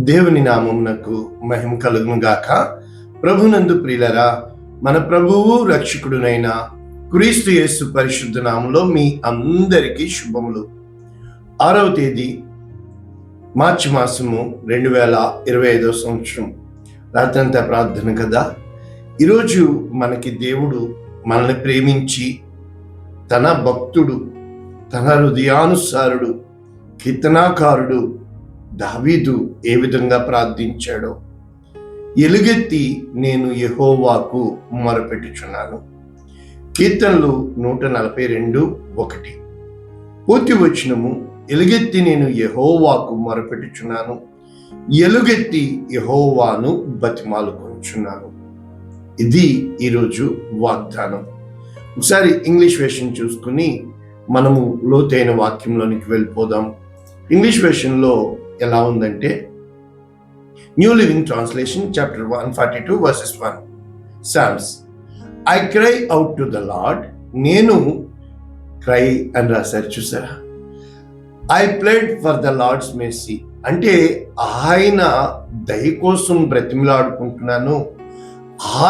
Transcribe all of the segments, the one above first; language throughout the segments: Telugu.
దేవుని నామమునకు మహిమ కలుగును గాక. ప్రభునందు ప్రియులరా, మన ప్రభువు రక్షకుడునైన క్రీస్తు యేసు పరిశుద్ధ నామములో మీ అందరికీ శుభములు. 6వ తేదీ మార్చి మాసము 2025 సంవత్సరం. రాత్రంతా ప్రార్థన కదా. ఈరోజు మనకి దేవుడు మనల్ని ప్రేమించి తన భక్తుడు, తన హృదయానుసారుడు, కీర్తనాకారుడు దావీదు ఏ విధంగా ప్రార్థించాడో, ఎలుగెత్తి నేను యెహోవాకు మొరపెట్టుచున్నాను. కీర్తనలు 142:1. పూర్తి వచనము, ఎలుగెత్తి నేను యెహోవాకు మొరపెట్టుచున్నాను, ఎలుగెత్తి యెహోవాను బతిమాలుకొనుచున్నాను. ఇది ఈరోజు వాగ్దానం. ఒకసారి ఇంగ్లీష్ వెర్షన్ చూసుకుని మనము లోతైన వాక్యంలోనికి వెళ్ళిపోదాం. ఇంగ్లీష్ వెర్షన్లో ఎలా ఉందంటే, New Living Translation chapter 142 verses 1. Psalms, I cry out to the Lord. నేను క్రై అని రాశారు, చూసారా? I plead for the Lord's mercy, అంటే ఆయన దయ కోసం బ్రతిమలాడుకుంటున్నాను,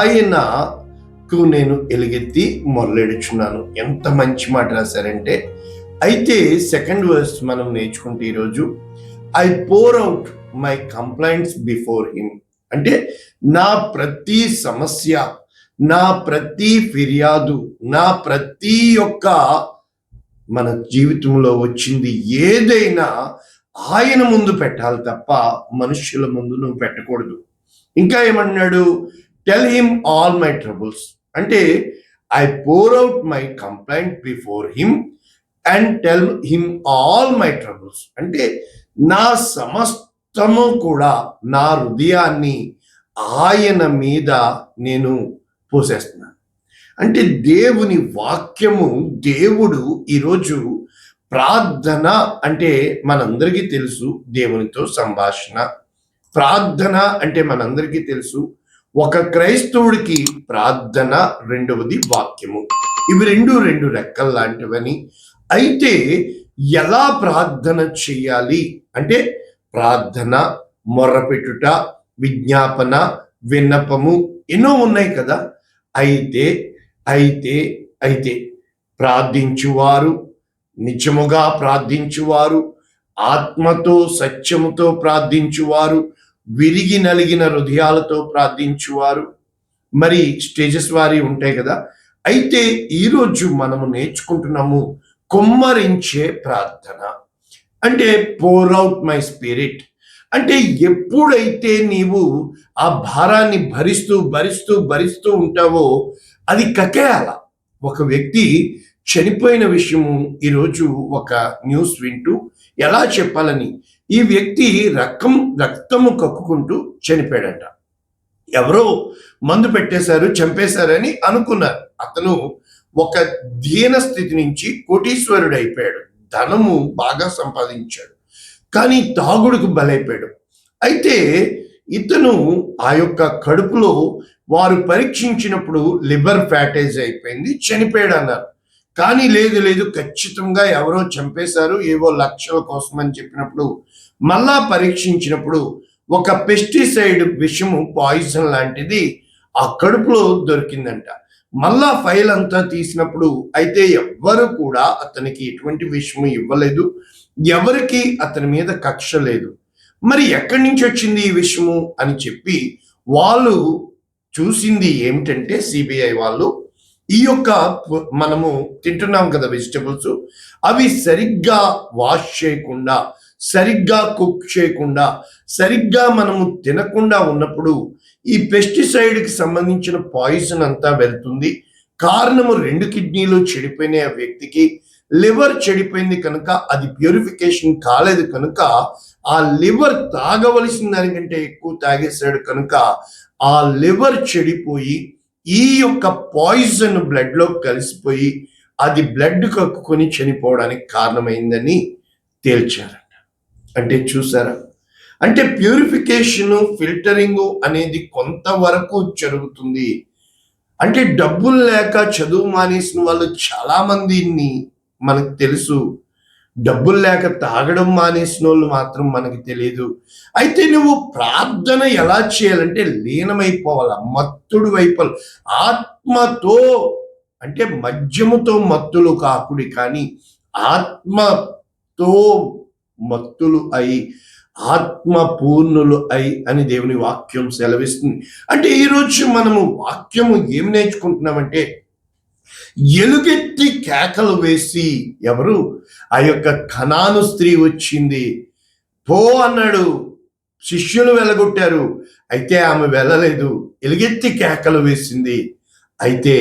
ఆయనకు నేను ఎలుగెత్తి మొరలెడుచున్నాను. ఎంత మంచి మాట రాశారంటే, అయితే సెకండ్ వర్స్ మనం నేర్చుకుంటే ఈరోజు, I pour out my complaints before him, అంటే నా ప్రతి సమస్య, నా ప్రతి ఫిర్యాదు, నా ప్రతి ఒక్క మన జీవితంలో వచ్చింది ఏదైనా ఆయన ముందు పెట్టాలి తప్ప మనుష్యుల ముందు నువ్వు పెట్టకూడదు. ఇంకా ఏమన్నాడు? Tell him all my troubles, అంటే I pour out my complaint before him and tell him all my troubles, అంటే నా సమస్తము కూడా, నా హృదయాన్ని ఆయన మీద నేను పోసేస్తున్నాను. అంటే దేవుని వాక్యము, దేవుడు ఈరోజు ప్రార్థన అంటే మనందరికీ తెలుసు, దేవునితో సంభాషణ. ప్రార్థన అంటే మనందరికీ తెలుసు, ఒక క్రైస్తవుడికి ప్రార్థన, రెండవది వాక్యము. ఇవి రెండు రెక్కలు లాంటివని. అయితే ఎలా ప్రార్థన చేయాలి అంటే, ప్రార్థన, మొర్రపెట్టుట, విజ్ఞాపన, విన్నపము ఎన్నో ఉన్నాయి కదా. అయితే అయితే అయితే ప్రార్థించువారు, నిజముగా ప్రార్థించువారు, ఆత్మతో సత్యముతో ప్రార్థించువారు, విరిగి నలిగిన హృదయాలతో ప్రార్థించువారు, మరి స్టేజెస్ వారి ఉంటాయి కదా. అయితే ఈరోజు మనము నేర్చుకుంటున్నాము కుమ్మరించే ప్రార్థన, అంటే పోర్ అవుట్ మై స్పిరిట్. అంటే ఎప్పుడైతే నీవు ఆ భారాన్ని భరిస్తూ భరిస్తూ భరిస్తూ ఉంటావో అది కక్కేయాల. ఒక వ్యక్తి చనిపోయిన విషయము ఈరోజు ఒక న్యూస్ వింటూ ఎలా చెప్పాలని, ఈ వ్యక్తి రక్తము కక్కుకుంటూ చనిపోయాడంట. ఎవరో మందు పెట్టేశారు, చంపేశారని అనుకున్నారు. అతను ఒక దీన స్థితి నుంచి కోటీశ్వరుడు అయిపోయాడు, ధనము బాగా సంపాదించాడు, కానీ తాగుడుకు బలైపోయాడు. అయితే ఇతను ఆ యొక్క కడుపులో వారు పరీక్షించినప్పుడు లివర్ ఫ్యాటేజ్ అయిపోయింది, చనిపోయాడు అన్నారు. కానీ లేదు ఖచ్చితంగా ఎవరో చంపేశారు, ఏవో లక్షల కోసం అని చెప్పినప్పుడు మళ్ళా పరీక్షించినప్పుడు ఒక పెస్టిసైడ్ విషము, పాయిజన్ లాంటిది ఆ కడుపులో దొరికిందంట. మళ్ళా ఫైల్ అంతా తీసినప్పుడు అయితే ఎవ్వరు కూడా అతనికి ఎటువంటి విషయము ఇవ్వలేదు, ఎవరికి అతని మీద కక్ష లేదు. మరి ఎక్కడి నుంచి వచ్చింది ఈ విషయము అని చెప్పి వాళ్ళు చూసింది ఏమిటంటే, సిబిఐ వాళ్ళు, ఈ యొక్క మనము తింటున్నాం కదా వెజిటబుల్స్, అవి సరిగ్గా వాష్ చేయకుండా, సరిగ్గా కుక్ చేయకుండా, సరిగ్గా మనము తినకుండా ఉన్నప్పుడు ఈ పెస్టిసైడ్కి సంబంధించిన పాయిజన్ అంతా వెళ్తుంది. కారణము 2 కిడ్నీలు చెడిపోయినాయి ఆ వ్యక్తికి, లివర్ చెడిపోయింది కనుక అది ప్యూరిఫికేషన్ కాలేదు కనుక ఆ లివర్ తాగవలసిన దానికంటే ఎక్కువ తాగేశాడు కనుక ఆ లివర్ చెడిపోయి ఈ యొక్క పాయిజన్ బ్లడ్ లో కలిసిపోయి అది బ్లడ్ కక్కుకొని చనిపోవడానికి కారణమైందని తేల్చారంట. అంటే చూసారా, అంటే ప్యూరిఫికేషను, ఫిల్టరింగు అనేది కొంతవరకు జరుగుతుంది. అంటే డబ్బులు లేక చదువు మానేసిన వాళ్ళు చాలా మందిని మనకు తెలుసు. డబ్బులు లేక తాగడం మానేసిన వాళ్ళు మాత్రం మనకి తెలియదు. అయితే నువ్వు ప్రార్థన ఎలా చేయాలంటే లీనమైపోవాలి, మత్తుడు అయిపోవాలి. ఆత్మతో అంటే మద్యముతో మత్తులు కాకుడి, కానీ ఆత్మతో మత్తులు అయి ఆత్మ పూర్ణులు అయి అని దేవుని వాక్యం సెలవిస్తుంది. అంటే ఈరోజు మనము వాక్యము ఏం నేర్చుకుంటున్నామంటే, ఎలుగెత్తి కేకలు వేసి, ఎవరు? ఆ యొక్క కనాను స్త్రీ వచ్చింది, పో అన్నాడు, శిష్యులు వెళ్ళగొట్టారు, అయితే ఆమె వెళ్ళలేదు, ఎలుగెత్తి కేకలు వేసింది. అయితే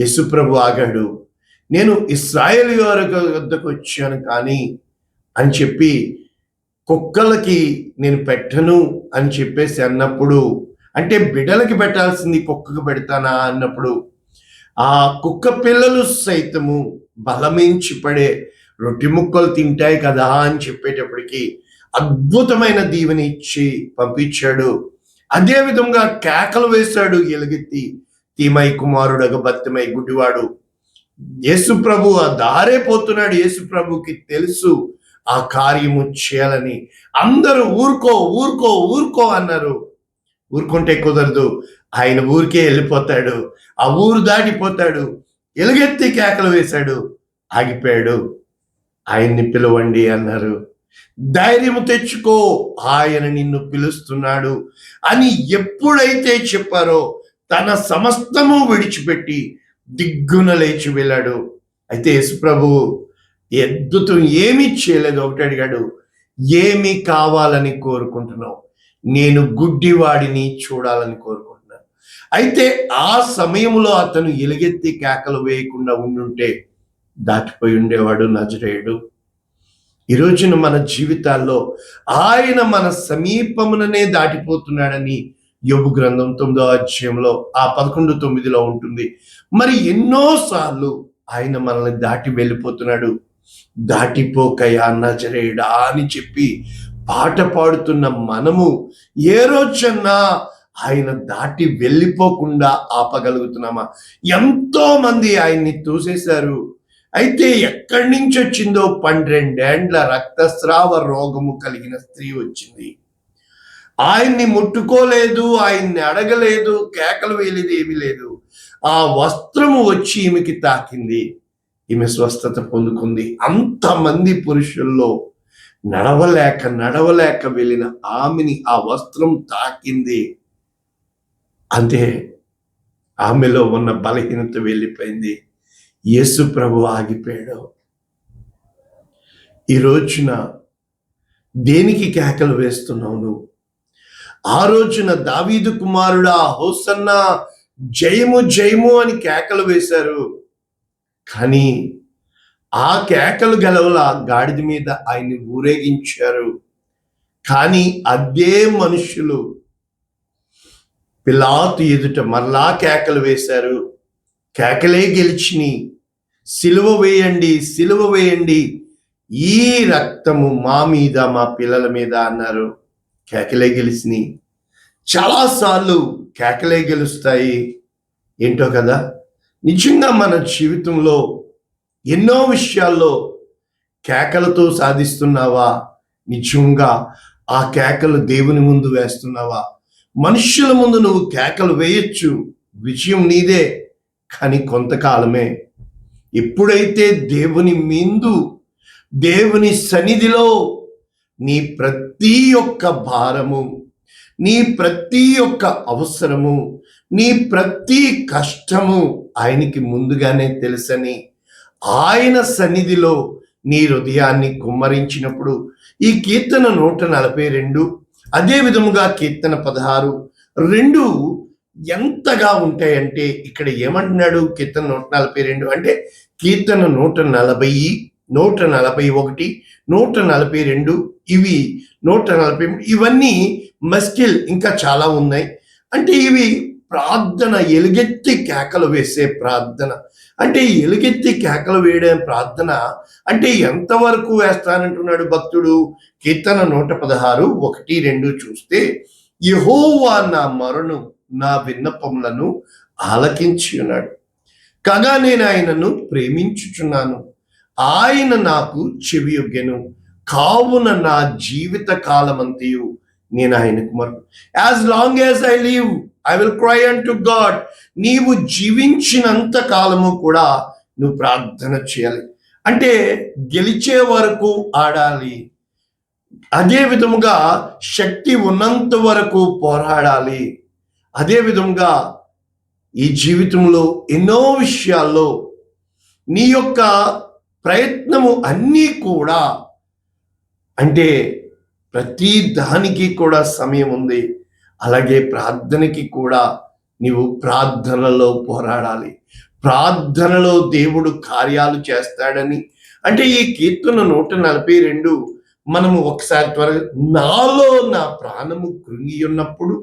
యేసుప్రభు ఆగాడు. నేను ఇశ్రాయేలు వద్దకు వచ్చాను కానీ అని చెప్పి కుక్కలకి నేను పెట్టను అని చెప్పేసి అన్నప్పుడు, అంటే బిడ్డలకి పెట్టాల్సింది కుక్కకు పెడతానా అన్నప్పుడు, ఆ కుక్క పిల్లలు సైతము బలమించి పడే రొట్టె ముక్కలు తింటాయి కదా అని చెప్పేటప్పటికి అద్భుతమైన దీవెని ఇచ్చి పంపించాడు. అదే విధంగా కేకలు వేశాడు ఎలుగెత్తి, తీమై కుమారుడగ బత్తమై గుడ్డివాడు. యేసు ప్రభు ఆ దారే పోతున్నాడు. యేసు ప్రభుకి తెలుసు ఆ కార్యము చేయాలని. అందరూ ఊరుకో ఊరుకో ఊరుకో అన్నారు. ఊరుకుంటే కుదరదు, ఆయన ఊరికే వెళ్ళిపోతాడు, ఆ ఊరు దాటిపోతాడు. ఎలుగెత్తి కేకలు వేశాడు, ఆగిపోయాడు. ఆయన్ని పిలవండి అన్నారు. ధైర్యము తెచ్చుకో, ఆయన నిన్ను పిలుస్తున్నాడు అని ఎప్పుడైతే చెప్పారో తన సమస్తము విడిచిపెట్టి దిగ్గున లేచి వెళ్ళాడు. అయితే యేసుప్రభు అద్భుతం ఏమీ చేయలేదు. ఒకటి అడిగాడు, ఏమి కావాలని కోరుకుంటున్నావు? నేను గుడ్డివాడిని చూడాలని కోరుకుంటున్నాను. అయితే ఆ సమయంలో అతను ఎలుగెత్తి కేకలు వేయకుండా ఉండుంటే దాటిపోయి ఉండేవాడు నజరేయుడు. ఈ రోజున మన జీవితాల్లో ఆయన మన సమీపముననే దాటిపోతున్నాడని యోబు గ్రంథం 9వ అధ్యాయంలో ఆ 11:9 ఉంటుంది. మరి ఎన్నోసార్లు ఆయన మనల్ని దాటి వెళ్ళిపోతున్నాడు. దాటిపోకయా నజరేయుడా అని చెప్పి పాట పాడుతున్న మనము ఏ రోజన్నా ఆయన దాటి వెళ్ళిపోకుండా ఆపగలుగుతున్నామా? ఎంతో మంది ఆయన్ని తోసేశారు. అయితే ఎక్కడి నుంచి వచ్చిందో 12 ఏండ్ల రక్తస్రావ రోగము కలిగిన స్త్రీ వచ్చింది. ఆయన్ని ముట్టుకోలేదు, ఆయన్ని అడగలేదు, కేకలు వేయలేదు, ఏమీ లేదు. ఆ వస్త్రము వచ్చి ఈమెకి తాకింది, ఈమె స్వస్థత పొందుకుంది. అంతమంది పురుషుల్లో నడవలేక వెళ్ళిన ఆమెని ఆ వస్త్రం తాకింది. అంతే, ఆమెలో ఉన్న బలహీనత వెళ్ళిపోయింది. యేసు ప్రభు ఆగిపోయాడు. ఈ రోజున దేనికి కేకలు వేస్తున్నావు నువ్వు? ఆ రోజున దావీదు కుమారుడా హోసన్నా, జయము జయము అని కేకలు వేశారు. కానీ ఆ కేకలు గలవల గాడిద మీద ఆయన్ని ఊరేగించారు. కానీ అదే మనుషులు పిలాతు ఎదుట మరలా కేకలు వేశారు. కేకలే గెలిచిని, సిలువ వేయండి, సిలువ వేయండి, ఈ రక్తము మా మీద మా పిల్లల మీద అన్నారు. కేకలే గెలిచిని. చాలాసార్లు కేకలే గెలుస్తాయి. ఏంటో కదా, నిజంగా మన జీవితంలో ఎన్నో విషయాల్లో కేకలతో సాధిస్తున్నావా? నిజంగా ఆ కేకలు దేవుని ముందు వేస్తున్నావా? మనుష్యుల ముందు నువ్వు కేకలు వేయొచ్చు, విజయం నీదే, కానీ కొంతకాలమే. ఎప్పుడైతే దేవుని ముందు, దేవుని సన్నిధిలో నీ ప్రతి ఒక్క భారము, నీ ప్రతి ఒక్క అవసరము, నీ ప్రతి కష్టము ఆయనకి ముందుగానే తెలుసని ఆయన సన్నిధిలో నీ హృదయాన్ని కుమ్మరించినప్పుడు, ఈ కీర్తన 142 అదే విధముగా కీర్తన 16:2 ఎంతగా ఉంటాయంటే, ఇక్కడ ఏమంటున్నాడు? కీర్తన 142 అంటే కీర్తన 140, 141, 142, ఇవి 140, ఇవన్నీ మస్కిల్, ఇంకా చాలా ఉన్నాయి. అంటే ఇవి ప్రార్థన, ఎలుగెత్తి కేకలు వేసే ప్రార్థన. అంటే ఎలుగెత్తి కేకలు వేయడం ప్రార్థన అంటే ఎంతవరకు వేస్తానంటున్నాడు భక్తుడు? కీర్తన 116, 1, 2 చూస్తే, యెహోవా నా మొరను, నా విన్నపములను ఆలకించి ఉన్నాడు, కాగా నేను ఆయనను ప్రేమించుచున్నాను, ఆయన నాకు చెవియొగ్గెను, కావున నా జీవిత కాలమంతయు నేను ఆయనకు మొర్ర, as long as I live I will cry unto God. నీవు జీవించినంత కాలము కూడా నువ్వు ప్రార్థన చేయాలి. అంటే గెలిచే వరకు ఆడాలి, అదే విధముగా శక్తి ఉన్నంత వరకు పోరాడాలి. అదే విధముగా ఈ జీవితంలో ఎన్నో విషయాల్లో నీ యొక్క ప్రయత్నము అన్నీ కూడా, అంటే ప్రతి దానికి కూడా సమయం ఉంది. అలాగే ప్రార్థనకి కూడా నీవు ప్రార్థనలో పోరాడాలి. ప్రార్థనలో దేవుడు కార్యాలు చేస్తాడని, అంటే ఈ కీర్తన 142 మనము ఒకసారి త్వరగా, నాలో నా ప్రాణము కృంగి ఉన్నప్పుడు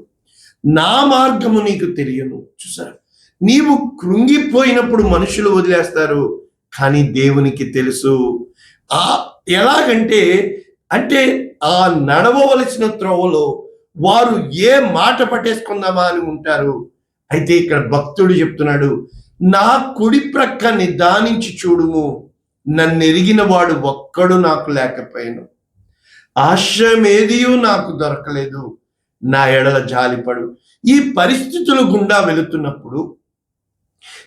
నా మార్గము నీకు తెలియను. చూసారా, నీవు కృంగిపోయినప్పుడు మనుషులు వదిలేస్తారు, కానీ దేవునికి తెలుసు. ఎలాగంటే అంటే ఆ నడవవలసిన త్రోవలో వారు ఏ మాట పట్టేసుకుందామా అని ఉంటారు. అయితే ఇక్కడ భక్తుడు చెప్తున్నాడు, నా కుడి ప్రక్క నిదానించి చూడుము, నన్ను ఎరిగిన వాడు ఒక్కడు నాకు లేకపోయాను, ఆశ్రయమేదియూ నాకు దొరకలేదు, నా ఎడల జాలిపడు. ఈ పరిస్థితుల గుండా వెళుతున్నప్పుడు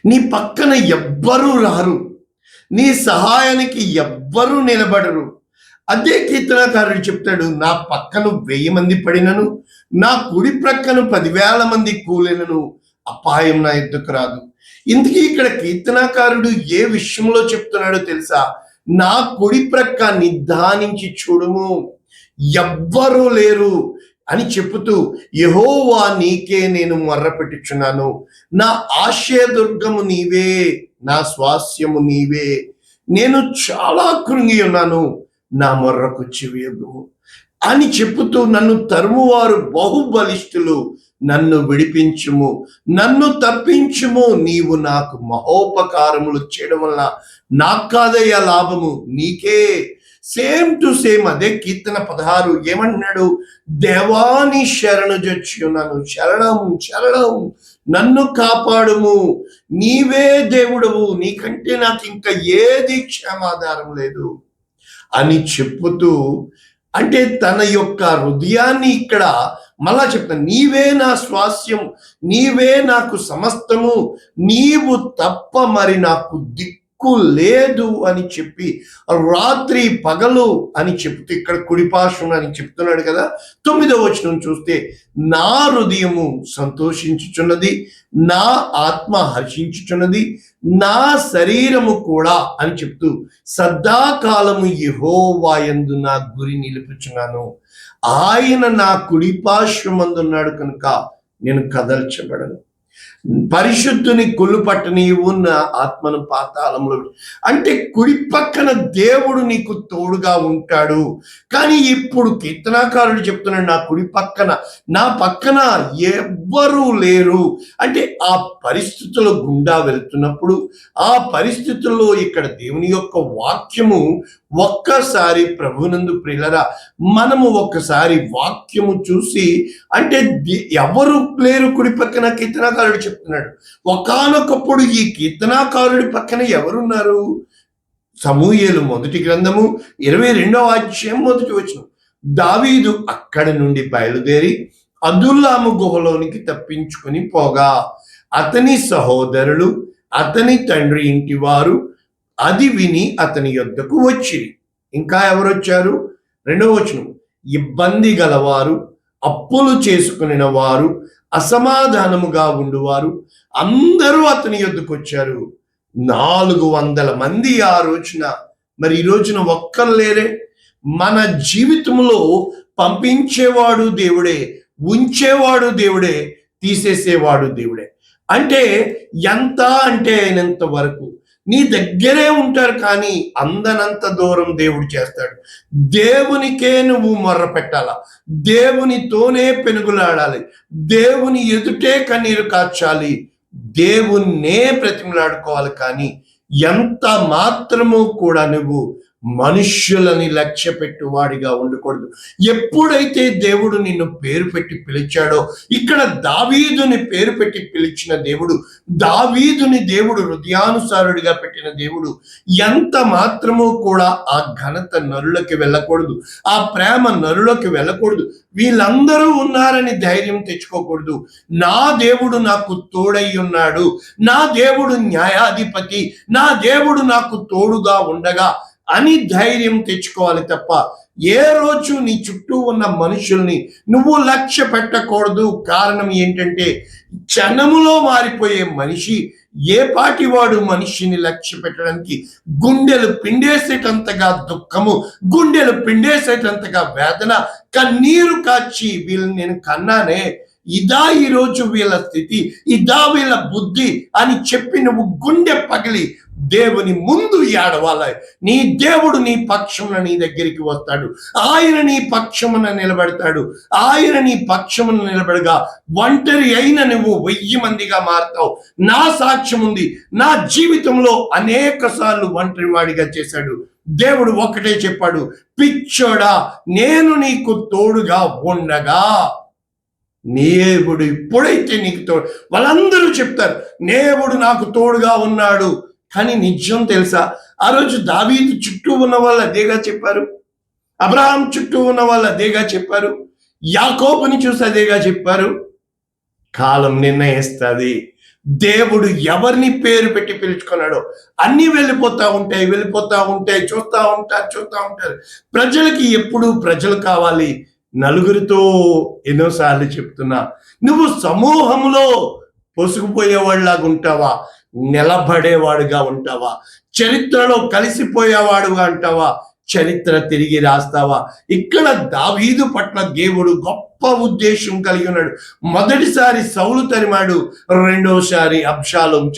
నీ పక్కన ఎవ్వరూ రారు, నీ సహాయానికి ఎవ్వరూ నిలబడరు. అదే కీర్తనకారుడు చెప్తాడు, నా పక్కన 1000 మంది పడినను, నా కుడి ప్రక్కను 10,000 మంది కూలినను, అపాయం నా ఎద్దుకు రాదు. ఇందుకే ఇక్కడ కీర్తనకారుడు ఏ విషయంలో చెప్తున్నాడో తెలుసా? నా కుడి ప్రక్క నిదానించి చూడుము, ఎవ్వరూ లేరు అని చెప్పుతూ, యెహోవా నీకే నేను మొర్రపెట్టుచున్నాను, నా ఆశ్రయదుర్గము నీవే, నా స్వాస్యము నీవే, నేను చాలా కృంగి ఉన్నాను, నా మొర్రకు చెవియొగ్గుము అని చెప్పుతూ, నన్ను తరుమువారు బహుబలిష్ఠులు, నన్ను విడిపించుము, నన్ను తప్పించుము, నీవు నాకు మహోపకారములు చేయడం వల్ల నాకు కాదయ్యా లాభము, నీకే. సేమ్ టు సేమ్ అదే కీర్తన 16 ఏమంటున్నాడు? దేవాని శరణు జొచ్చి ఉన్నాను, శరణం శరణం, నన్ను కాపాడుము, నీవే దేవుడవు, నీకంటే నాకు ఇంకా ఏది క్షేమాధారం లేదు అని చెప్పుతూ, అంటే తన యొక్క హృదయాన్ని ఇక్కడ మళ్ళా చెప్తాను, నీవే నా స్వాస్యం, నీవే నాకు సమస్తము, నీవు తప్ప మరి నాకు దిక్కు లేదు అని చెప్పి, రాత్రి పగలు అని చెప్తూ ఇక్కడ కుడిపార్శ్వం అని చెప్తున్నాడు కదా. 9వ వచనం చూస్తే, నా హృదయము సంతోషించుచున్నది, నా ఆత్మ హర్షించుచున్నది, నా శరీరము కూడా అని చెప్తూ, సదాకాలము యెహోవా యందు నా గురి నిలుపుచున్నాను, ఆయన నా కుడిపార్శ్వమందున్నాడు కనుక నేను కదల్చబడను. పరిశుద్ధుని కొల్లు పట్టనీవు, నా ఆత్మను పాతాళంలో. అంటే కుడి పక్కన దేవుడు నీకు తోడుగా ఉంటాడు. కానీ ఇప్పుడు కీర్తనాకారుడు చెప్తున్నాడు, నా కుడి పక్కన, నా పక్కన ఎవ్వరూ లేరు. అంటే ఆ పరిస్థితుల గుండా వెళ్తున్నప్పుడు, ఆ పరిస్థితుల్లో ఇక్కడ దేవుని యొక్క వాక్యము ఒక్కసారి ప్రభునందు ప్రియులరా, మనము ఒక్కసారి వాక్యము చూసి, అంటే ఎవరు లేరు కుడి పక్కన, కీర్తనాకారుడు చెప్తున్నాడు. ఒకానొకప్పుడు ఈ కీర్తనాకారుడి పక్కన ఎవరున్నారు? సమూయేలు మొదటి గ్రంథము 22వ అధ్యాయం 1వ వచనం, దావీదు అక్కడి నుండి బయలుదేరి అదుల్లాము గుహలోనికి తప్పించుకొని పోగా, అతని సహోదరులు, అతని తండ్రి ఇంటి వారు అది విని అతని యొద్దకు వచ్చిరి. ఇంకా ఎవరు వచ్చారు? 2వ వచనం, ఇబ్బంది గలవారు, అప్పులు చేసుకునిన వారు, అసమాధానముగా ఉండువారు అందరూ అతని యొద్దకు వచ్చారు. 400 మంది ఆ రోజున. మరి ఈ రోజున ఒక్కరు లేరే? మన జీవితంలో పంపించేవాడు దేవుడే, ఉంచేవాడు దేవుడే, తీసేసేవాడు దేవుడే. అంటే ఎంత అంటే అయినంత వరకు నీ దగ్గరే ఉంటారు, కానీ అందనంత దూరం దేవుడు చేస్తాడు. దేవునికే నువ్వు మొర్ర పెట్టాలా, దేవునితోనే పెనుగులాడాలి, దేవుని ఎదుటే కన్నీరు కార్చాలి, దేవుణ్ణే ప్రతిమలాడుకోవాలి. కానీ ఎంత మాత్రము కూడా నువ్వు మనుష్యులని లక్ష్య పెట్టువాడిగా ఉండకూడదు. ఎప్పుడైతే దేవుడు నిన్ను పేరు పెట్టి పిలిచాడో, ఇక్కడ దావీదుని పేరు పెట్టి పిలిచిన దేవుడు, దావీదుని దేవుడు హృదయానుసారుడిగా పెట్టిన దేవుడు, ఎంత మాత్రము కూడా ఆ ఘనత నరులకి వెళ్ళకూడదు, ఆ ప్రేమ నరులకి వెళ్ళకూడదు. వీళ్ళందరూ ఉన్నారని ధైర్యం తెచ్చుకోకూడదు. నా దేవుడు నాకు తోడై ఉన్నాడు, నా దేవుడు న్యాయాధిపతి, నా దేవుడు నాకు తోడుగా ఉండగా అని ధైర్యం తెచ్చుకోవాలి తప్ప ఏ రోజు నీ చుట్టూ ఉన్న మనుషుల్ని నువ్వు లక్ష్య పెట్టకూడదు. కారణం ఏంటంటే క్షణములో మారిపోయే మనిషి ఏ పాటి వాడు మనిషిని లక్ష్య పెట్టడానికి గుండెలు పిండేసేటంతగా దుఃఖము, గుండెలు పిండేసేటంతగా వేదన, కన్నీరు కాచి వీళ్ళని నేను కన్నానే, ఇదా ఈరోజు వీళ్ళ స్థితి, ఇదా వీళ్ళ బుద్ధి అని చెప్పి నువ్వు గుండె పగిలి దేవుని ముందు ఏడవాలి. నీ దేవుడు నీ పక్షమున నీ దగ్గరికి వస్తాడు, ఆయన నీ పక్షమున నిలబెడతాడు. ఆయన నీ పక్షమున నిలబడగా ఒంటరి అయిన నువ్వు 1000 మందిగా మారుతావు. నా సాక్ష్యం ఉంది, నా జీవితంలో అనేక సార్లు ఒంటరి వాడిగా చేశాడు. దేవుడు ఒకటే చెప్పాడు, పిచ్చోడా నేను నీకు తోడుగా ఉండగా. దేవుడు ఇప్పుడైతే నీకు తోడు, వాళ్ళందరూ చెప్తారు దేవుడు నాకు తోడుగా ఉన్నాడు, కానీ నిజం తెలుసా? ఆ రోజు దావీదు చుట్టూ ఉన్న వాళ్ళు అదేగా చెప్పారు, అబ్రహాం చుట్టూ ఉన్న వాళ్ళు అదేగా చెప్పారు, యాకోబుని చూసి అదేగా చెప్పారు. కాలం నిర్ణయిస్తుంది. దేవుడు ఎవరిని పేరు పెట్టి పిలుచుకున్నాడో అన్ని వెళ్ళిపోతా ఉంటాయి, చూస్తూ ఉంటారు. ప్రజలకి ఎప్పుడు ప్రజలు కావాలి. నలుగురితో ఎన్నోసార్లు చెప్తున్నా, నువ్వు సమూహంలో పొసుకుపోయేవాడిలాగా ఉంటావా, నిలబడేవాడుగా ఉంటావా, చరిత్రలో కలిసిపోయేవాడుగా ఉంటావా, చరిత్ర తిరిగి రాస్తావా? ఇక్కడ దావీదు పట్ల దేవుడు గొప్ప ఉద్దేశం కలిగి ఉన్నాడు. మొదటిసారి సౌలు తరిమాడు, రెండోసారి అబ్షాలోము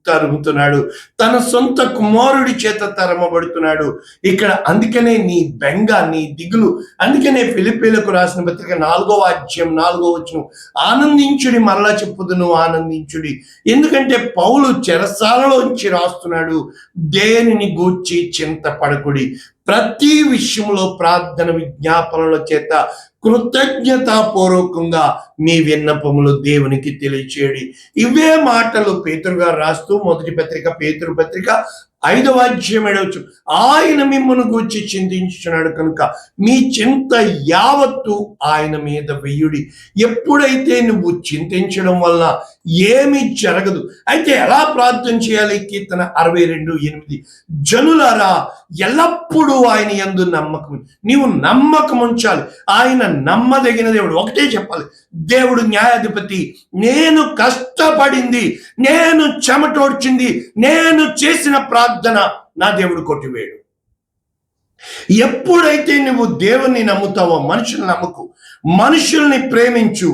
తరుముతున్నాడు, తన సొంత కుమారుడి చేత తరమబడుతున్నాడు. ఇక్కడ అందుకనే నీ బెంగ, నీ దిగులు. అందుకనే ఫిలిప్పీలకు రాసిన పత్రిక 4వ అధ్యాయం 4వ వచనం, ఆనందించుడి, మరలా చెప్పుదును ఆనందించుడి. ఎందుకంటే పౌలు చెరసాలలోంచి రాస్తున్నాడు, దేనిని గూర్చి చింతపడకుడి, ప్రతి విషయంలో ప్రార్థన విజ్ఞాపనల చేత కృతజ్ఞతాపూర్వకంగా మీ విన్నపములు దేవునికి తెలియచేయండి. ఇవే మాటలు పేతురు గారు రాస్తూ మొదటి పత్రిక పేతురు పత్రిక 5వ అధ్యాయం 7వ వచనం, ఆయన మిమ్మల్ని గూర్చి చింతించుచున్నాడు కనుక మీ చింత యావత్తు ఆయన మీద వెయ్యుడి. ఎప్పుడైతే నువ్వు చింతించడం వల్ల ఏమీ జరగదు. అయితే ఎలా ప్రార్థన చేయాలి? కీర్తన 62:8, జనులారా ఎల్లప్పుడూ ఆయన యందు నమ్మకం, నీవు నమ్మకం ఉంచాలి. ఆయన నమ్మదగిన దేవుడు. ఒకటే చెప్పాలి, దేవుడు న్యాయాధిపతి. నేను కష్టపడింది, నేను చెమటోడ్చింది, నేను చేసిన ప్రార్థన నా దేవుడు కొట్టివేయడు. ఎప్పుడైతే నువ్వు దేవుణ్ణి నమ్ముతావో, మనుషుల్ని నమ్మకు, మనుషుల్ని ప్రేమించు,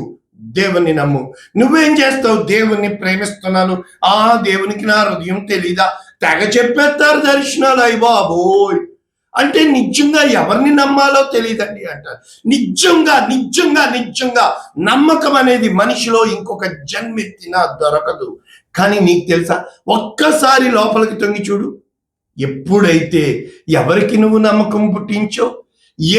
దేవుణ్ణి నమ్ము. నువ్వేం చేస్తావు? దేవుణ్ణి ప్రేమిస్తున్నాను, దేవునికి నా హృదయం తెలీదా? తెగ చెప్పేస్తారు దర్శనాలు. అయ్య బాబోయ్ అంటే నిజంగా ఎవరిని నమ్మాలో తెలియదండి అంటారు. నిజంగా నమ్మకం అనేది మనిషిలో ఇంకొక జన్మెత్తినా దొరకదు. కానీ నీకు తెలుసా, ఒక్కసారి లోపలికి తొంగి చూడు. ఎప్పుడైతే ఎవరికి నువ్వు నమ్మకం పుట్టించో,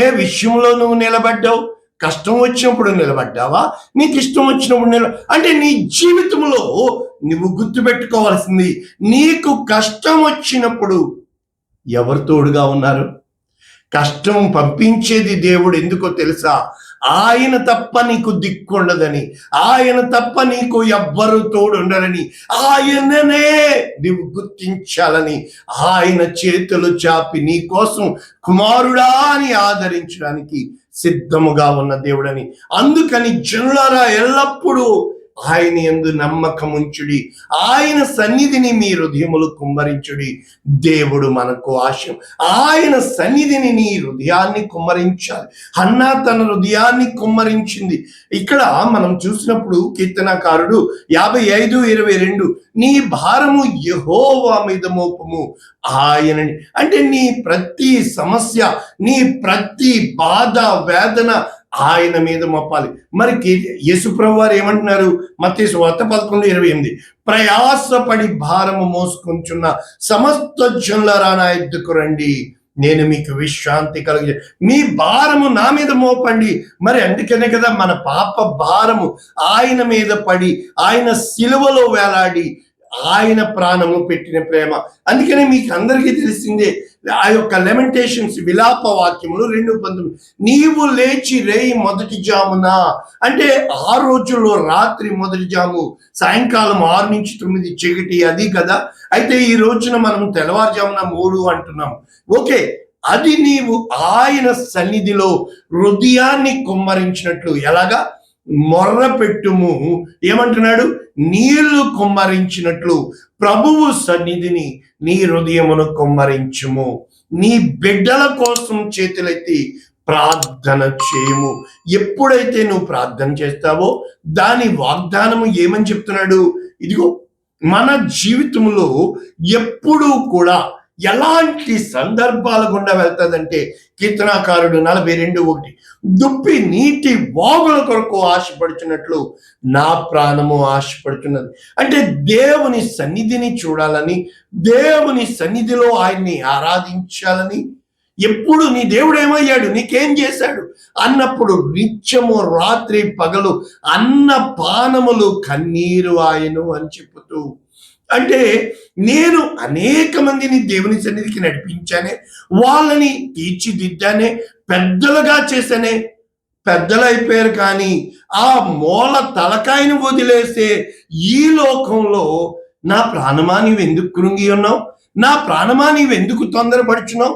ఏ విషయంలో నువ్వు నిలబడ్డావు, కష్టం వచ్చినప్పుడు నిలబడ్డావా, నీకు ఇష్టం వచ్చినప్పుడు అంటే నీ జీవితంలో నువ్వు గుర్తుపెట్టుకోవాల్సింది, నీకు కష్టం వచ్చినప్పుడు ఎవరు తోడుగా ఉన్నారు? కష్టం పంపించేది దేవుడు. ఎందుకో తెలుసా? ఆయన తప్ప నీకు దిక్కుండదని, ఆయన తప్ప నీకు ఎవ్వరు తోడుండరని, ఆయననే నీవు గుర్తించాలని ఆయన చేతులు చాపి నీ కోసం కుమారుడా అని ఆదరించడానికి సిద్ధముగా ఉన్న దేవుడని. అందుకని జనులారా ఎల్లప్పుడూ ఆయన యందు నమ్మకముంచుడి, ఆయన సన్నిధిని మీ హృదయములు కుమ్మరించుడి. దేవుడు మనకు ఆశయం, ఆయన సన్నిధిని నీ హృదయాన్ని కుమ్మరించాలి. హన్నా తన హృదయాన్ని కుమ్మరించింది. ఇక్కడ మనం చూసినప్పుడు కీర్తనకారుడు 55:22, నీ భారము యెహోవా మీద మోపము, ఆయనని. అంటే నీ ప్రతి సమస్య, నీ ప్రతి బాధ, వేదన ఆయన మీద మోపాలి. మరి యేసుప్రభు వారు ఏమంటున్నారు? మత్తయి సువార్త 11:28, ప్రయాసపడి భారము మోసుకొంచున్న సమస్త జనులారా నా యొద్దకు రండి, నేను మీకు విశ్రాంతి కలిగి, మీ భారము నా మీద మోపండి. మరి అందుకనే కదా మన పాప భారము ఆయన మీద పడి, ఆయన సిలువలో వేలాడి ఆయన ప్రాణము పెట్టిన ప్రేమ. అందుకనే మీకు అందరికీ తెలిసిందే ఆ యొక్క లెమెంటేషన్స్ విలాప వాక్యములు 2:19, నీవు లేచి రేయి మొదటి జామున, అంటే ఆ రోజుల్లో రాత్రి మొదటి జాము, సాయంకాలం 6 నుంచి 9 చీకటి, అది కదా. అయితే ఈ రోజున మనం తెల్లవారుజామున 3 అంటున్నాం. ఓకే, అది నీవు ఆయన సన్నిధిలో హృదయాన్ని కుమ్మరించినట్లు. ఎలాగా? మొర్ర పెట్టుము. ఏమంటున్నాడు? నీళ్లు కుమ్మరించినట్లు ప్రభువు సన్నిధిని నీ హృదయమును కుమ్మరించుము. నీ బిడ్డల కోసం చేతులెత్తి ప్రార్థన చేయము. ఎప్పుడైతే నువ్వు ప్రార్థన చేస్తావో దాని వాగ్దానము ఏమని చెప్తున్నాడు? ఇదిగో మన జీవితంలో ఎప్పుడూ కూడా ఎలాంటి సందర్భాల గుండా వెళ్తాదంటే, కీర్తనాకారుడు 42:1, దుప్పి నీటి వాగుల కొరకు ఆశపడుచున్నట్లు నా ప్రాణము ఆశపడుతున్నది. అంటే దేవుని సన్నిధిని చూడాలని, దేవుని సన్నిధిలో ఆయన్ని ఆరాధించాలని. ఎప్పుడు నీ దేవుడు ఏమయ్యాడు, నీకేం చేశాడు అన్నప్పుడు నిత్యము రాత్రి పగలు అన్న పానములు కన్నీరు ఆయను అని చెప్పుతూ, అంటే నేను అనేక మందిని దేవుని సన్నిధికి నడిపించానే, వాళ్ళని తీర్చిదిద్దానే, పెద్దలుగా చేశానే. పెద్దలు అయిపోయారు, కానీ ఆ మూల తలకాయను వదిలేసే ఈ లోకంలో నా ప్రాణమా నీవు ఎందుకు కృంగి ఉన్నావు? నా ప్రాణమా నీవు ఎందుకు తొందరపడుచున్నావు?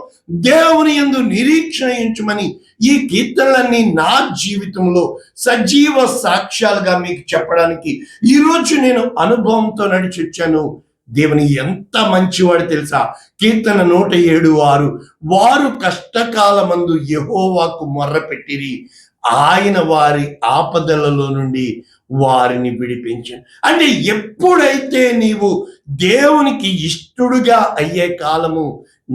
దేవుని యందు నిరీక్షణ ఉంచుమని ఈ కీర్తనలన్నీ నా జీవితంలో సజీవ సాక్ష్యాలుగా మీకు చెప్పడానికి ఈరోజు నేను అనుభవంతో నడిచి వచ్చాను. దేవుని ఎంత మంచివాడు తెలుసా? కీర్తన 107:6, వారు కష్టకాలమందు యెహోవాకు మొర్రపెట్టిరి, ఆయన వారి ఆపదలలో నుండి వారిని విడిపించాను. అంటే ఎప్పుడైతే నీవు దేవునికి ఇష్టడుగా అయ్యే కాలము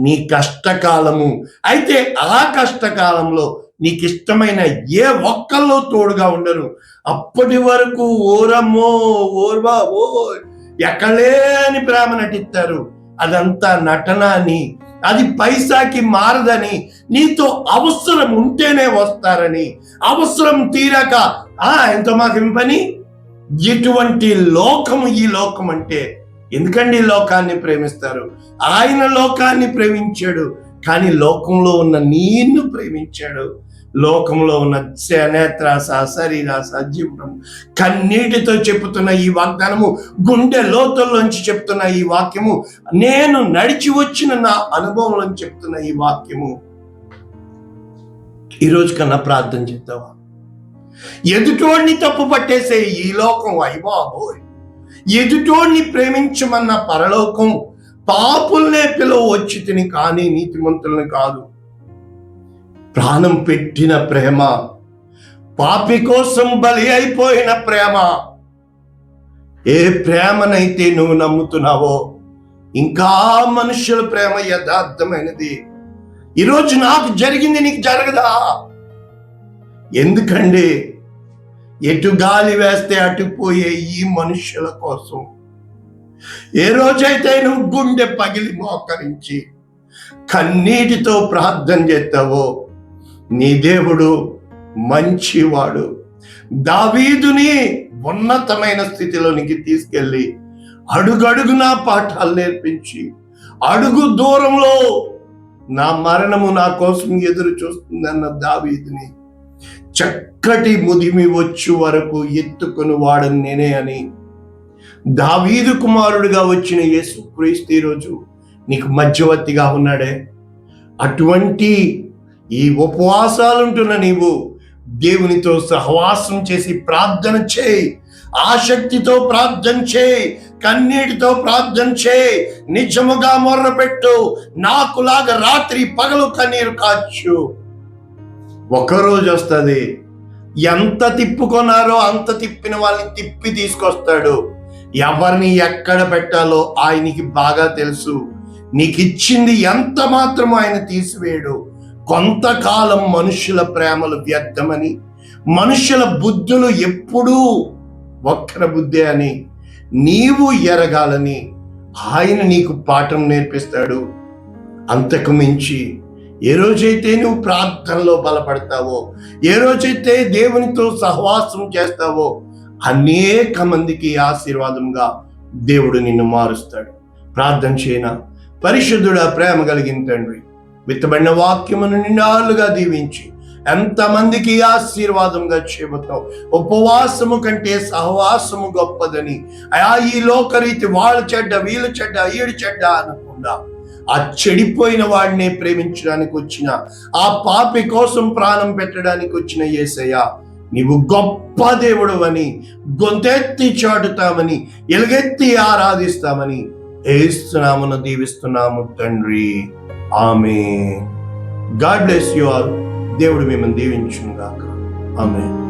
నీ కష్టకాలము అయితే, ఆ కష్టకాలంలో నీకు ఇష్టమైన ఏ ఒక్కళ్ళు తోడుగా ఉండరు. అప్పటి వరకు ఓరమ్మో ఓర్వా ఓ ఎక్కలేని ప్రేమ నటిస్తారు. అదంతా నటన అని, అది పైసాకి మారదని, నీతో అవసరం ఉంటేనే వస్తారని, అవసరం తీరాక ఎంతో మాకేం పని. ఇటువంటి లోకము ఈ లోకం అంటే ఎందుకండి లోకాన్ని ప్రేమిస్తారు? ఆయన లోకాన్ని ప్రేమించాడు, కానీ లోకంలో ఉన్న నిన్ను ప్రేమించాడు. లోకంలో ఉన్న నేత్రాస, శరీరాస, జీవనం, కన్నీటితో చెప్తున్న ఈ వాగ్దానము, గుండె లోతుల్లోంచి చెప్తున్న ఈ వాక్యము, నేను నడిచి వచ్చిన నా అనుభవంలో చెప్తున్న ఈ వాక్యము, ఈరోజు కన్నా ప్రార్థన చేద్దావా? ఎదుటోడిని తప్పు పట్టేసే ఈ లోకం అయిబాబోయ్, ఎదుటోడిని ప్రేమించమన్న పరలోకం పాపుల్నే పిలువ వచ్చి తిని, కానీ నీతిమంతుల్ని కాదు. ప్రాణం పెట్టిన ప్రేమ, పాపి కోసం బలి అయిపోయిన ప్రేమ, ఏ ప్రేమనైతే నువ్వు నమ్ముతున్నావో, ఇంకా మనుషుల ప్రేమ యథార్థమైనది. ఈరోజు నాకు జరిగింది నీకు జరగదా? ఎందుకండి? ఎటు గాలి వేస్తే అటుపోయే ఈ మనుషుల కోసం ఏ రోజైతే నువ్వు గుండె పగిలి మోకరించి కన్నీటితో ప్రార్థన చేస్తావో, నీ దేవుడు మంచివాడు. దావీదుని ఉన్నతమైన స్థితిలోనికి తీసుకెళ్ళి అడుగడుగునా పాఠాలు నేర్పించి, అడుగు దూరంలో నా మరణము నా కోసం ఎదురు చూస్తుందన్న దావీదుని చక్కటి ముదిమి వచ్చు వరకు ఎత్తుకొని వాడని నేనే అని, దావీదు కుమారుడిగా వచ్చిన యేసుక్రీస్తు ఈరోజు నీకు మధ్యవర్తిగా ఉన్నాడే. అటువంటి ఈ ఉపవాసాలుంటున్న నీవు దేవునితో సహవాసం చేసి ప్రార్థన చేయి, ఆసక్తితో ప్రార్థన చేయి, కన్నీటితో ప్రార్థన చేయి, నిజముగా మొర్రపెట్టు, నాకులాగా రాత్రి పగలు కన్నీరు కాచు. ఒకరోజు వస్తుంది, ఎంత తిప్పుకున్నారో అంత తిప్పిన వాళ్ళని తిప్పి తీసుకొస్తాడు. ఎవరిని ఎక్కడ పెట్టాలో ఆయనకి బాగా తెలుసు. నీకు ఇచ్చింది ఎంత మాత్రమో ఆయన తీసివేయడు. కొంతకాలం మనుషుల ప్రేమలు వ్యర్థమని, మనుషుల బుద్ధులు ఎప్పుడూ వక్ర బుద్ధి అని నీవు ఎరగాలని ఆయన నీకు పాఠం నేర్పిస్తాడు. అంతకు మించి ఏ రోజైతే నువ్వు ప్రార్థనలో బలపడతావో, ఏ రోజైతే దేవునితో సహవాసం చేస్తావో, అనేక మందికి ఆశీర్వాదంగా దేవుడు నిన్ను మారుస్తాడు. ప్రార్థన చేయనా? పరిశుద్ధుడా, ప్రేమ కలిగిన తండ్రి, విత్తబడిన వాక్యమును నిండాలుగా దీవించి ఎంతమందికి ఆశీర్వాదంగా చెబుతావు. ఉపవాసము కంటే సహవాసము గొప్పదని, ఈ లోకరీతి వాళ్ళు చెడ్డ, వీళ్ళు చెడ్డ, ఈడు చెడ్డ అనకుండా ఆ చెడిపోయిన వాడిని ప్రేమించడానికి వచ్చిన, ఆ పాపి కోసం ప్రాణం పెట్టడానికి వచ్చిన యేసయ్య, నీవు గొప్ప దేవుడు అని గొంతెత్తి చాటుతామని, ఎలుగెత్తి ఆరాధిస్తామని ఏస్తున్నామును దీవిస్తున్నాము తండ్రి. Amen. God bless you all. దేవుడు మిమ్మల్ని దీవించును గాక. ఆమేన్.